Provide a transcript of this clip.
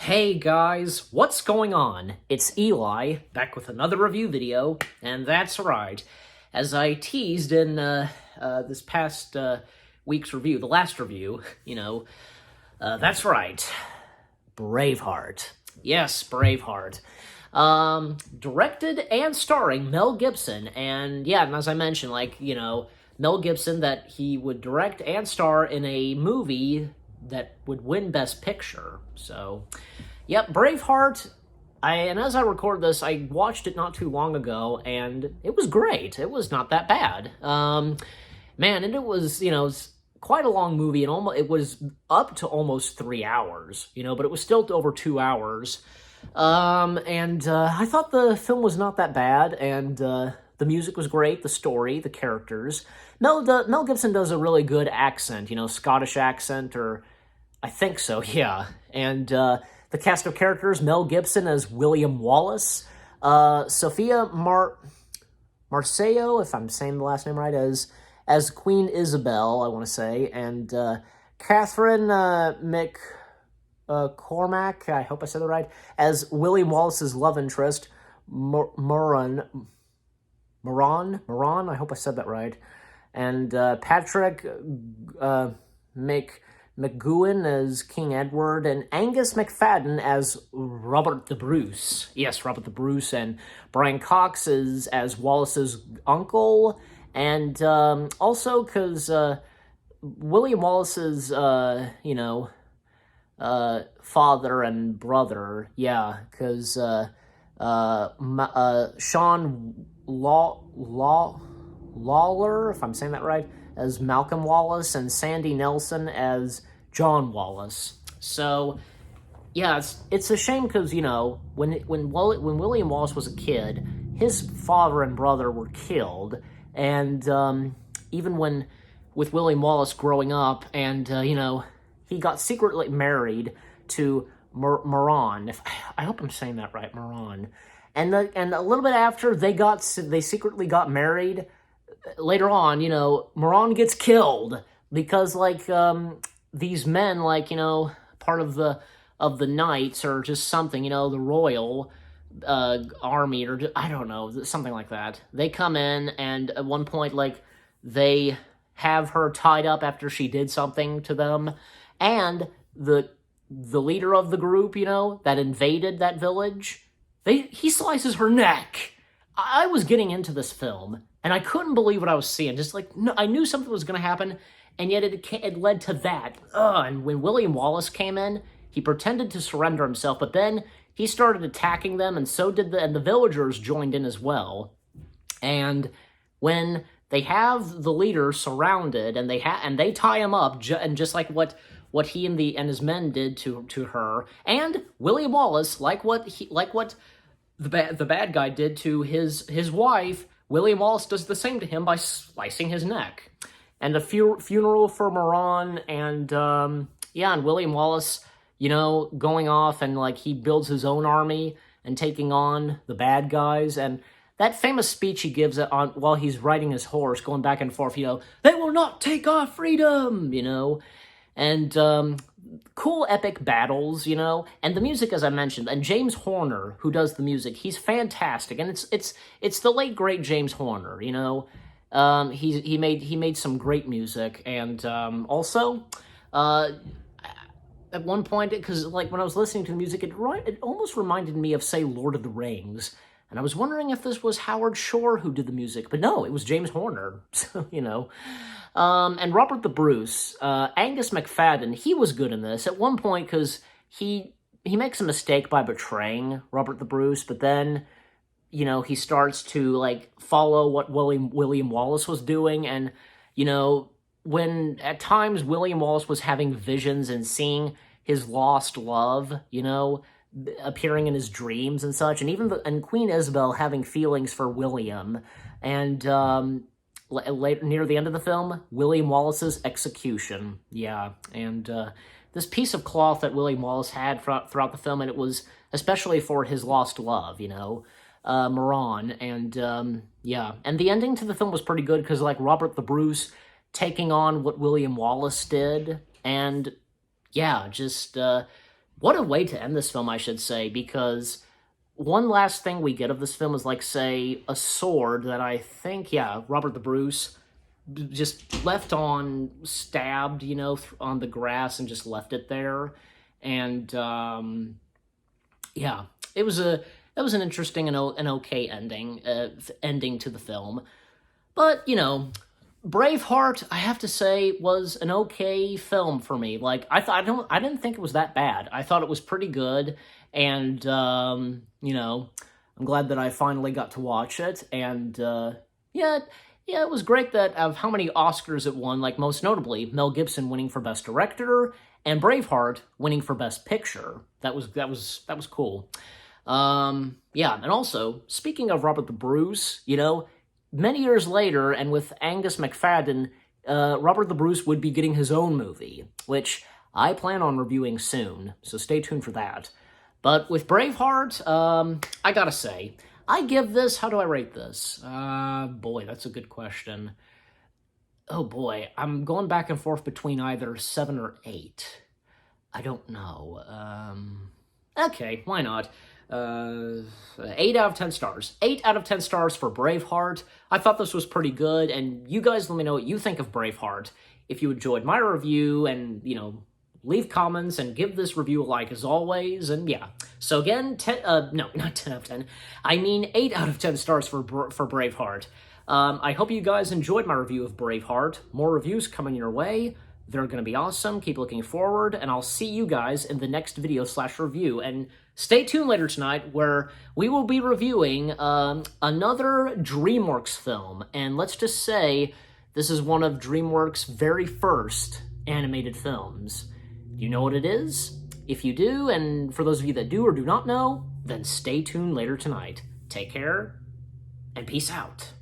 Hey guys, what's going on? It's Eli, back with another review video, and that's right. As I teased in this past week's review, the last review, that's right. Braveheart. Yes, Braveheart. Directed and starring Mel Gibson, and yeah, and as I mentioned, Mel Gibson, that he would direct and star in a movie that would win Best Picture. So, yep, Braveheart. And as I record this, I watched it not too long ago, and it was great. It was not that bad. Man, and it was, it's quite a long movie, and it was up to almost 3 hours, but it was still over 2 hours. I thought the film was not that bad, and the music was great, the story, the characters. Mel Gibson does a really good accent, Scottish accent, or I think so, yeah. And the cast of characters, Mel Gibson as William Wallace, Sophia Marceau, if I'm saying the last name right, as Queen Isabel, I want to say, and Catherine McCormack, I hope I said that right, as William Wallace's love interest, Moran, I hope I said that right, and Patrick McGowan as King Edward, and Angus McFadden as Robert the Bruce. Yes, Robert the Bruce, and Brian Cox as Wallace's uncle, and also because William Wallace's, father and brother, yeah, because Sean Lawler, if I'm saying that right, as Malcolm Wallace, and Sandy Nelson as John Wallace. So, yeah, it's a shame because, when William Wallace was a kid, his father and brother were killed, and even with William Wallace growing up, and, he got secretly married to Moran. I hope I'm saying that right, Moran. And a little bit after they secretly got married, later on, Moran gets killed because, these men, part of the knights or just something, the royal army, or I don't know, something like that. They come in, and at one point, they have her tied up after she did something to them, and the leader of the group, that invaded that village, he slices her neck. I was getting into this film, and I couldn't believe what I was seeing. Just no, I knew something was going to happen, and yet it led to that. And when William Wallace came in, he pretended to surrender himself, but then he started attacking them, and so did the villagers joined in as well. And when they have the leader surrounded, and they tie him up, and just like what he and his men did to her, and William Wallace, like what the bad guy did to his wife, William Wallace does the same to him by slicing his neck. And a funeral for Moran, and and William Wallace, going off, and he builds his own army and taking on the bad guys. And that famous speech he gives while he's riding his horse, going back and forth, they will not take our freedom, and cool epic battles, and the music, as I mentioned, and James Horner, who does the music, he's fantastic, and it's the late great James Horner, he made some great music, and also at one point, because when I was listening to the music, it almost reminded me of, say, Lord of the Rings. And I was wondering if this was Howard Shore who did the music, but no, it was James Horner. So, and Robert the Bruce, Angus McFadden, he was good in this. At one point, because he makes a mistake by betraying Robert the Bruce, but then, he starts to, follow what William Wallace was doing, and, when at times William Wallace was having visions and seeing his lost love, appearing in his dreams and such, and even and Queen Isabel having feelings for William, and near the end of the film, William Wallace's execution. Yeah, and this piece of cloth that William Wallace had throughout the film, and it was especially for his lost love, Moran, and and the ending to the film was pretty good because Robert the Bruce taking on what William Wallace did, and yeah, just what a way to end this film, I should say, because one last thing we get of this film is, like, say, a sword that I think, yeah, Robert the Bruce just left on, stabbed, you know, on the grass and just left it there. And, yeah, it was an interesting and an okay ending to the film. But, you know, Braveheart, I have to say, was an okay film for me. Like, I didn't think it was that bad. I thought it was pretty good, and you know, I'm glad that I finally got to watch it. And yeah, it was great that of how many Oscars it won. Like, most notably, Mel Gibson winning for Best Director and Braveheart winning for Best Picture. That was cool. Yeah, and also, speaking of Robert the Bruce, you know, many years later, and with Angus McFadden, Robert the Bruce would be getting his own movie, which I plan on reviewing soon, so stay tuned for that. But with Braveheart, I gotta say, I give this, how do I rate this? Boy, that's a good question. Oh boy, I'm going back and forth between either 7 or 8. I don't know. Okay, why not? 8 out of 10 stars. 8 out of 10 stars for Braveheart. I thought this was pretty good, and you guys let me know what you think of Braveheart. If you enjoyed my review, and, you know, leave comments and give this review a like as always, and yeah. So again, no, not 10 out of 10. I mean 8 out of 10 stars for Braveheart. I hope you guys enjoyed my review of Braveheart. More reviews coming your way. They're going to be awesome. Keep looking forward, and I'll see you guys in the next video/review. And stay tuned later tonight, where we will be reviewing another DreamWorks film. And let's just say this is one of DreamWorks' very first animated films. Do you know what it is? If you do, and for those of you that do or do not know, then stay tuned later tonight. Take care, and peace out.